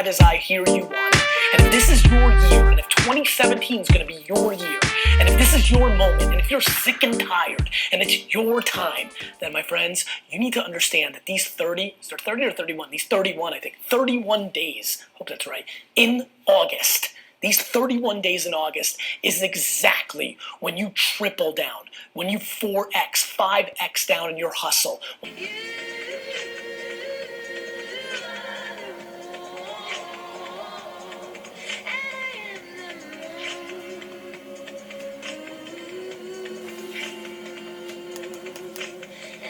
As I hear you want it. And if this is your year, and if 2017 is going to be your year, and if this is your moment, and if you're sick and tired, and it's your time, then my friends, you need to understand that these 30, is there 30 or 31? These 31, I think, 31 days, hope that's right, in August, these 31 days in August is exactly when you triple down, when you 4x, 5x down in your hustle.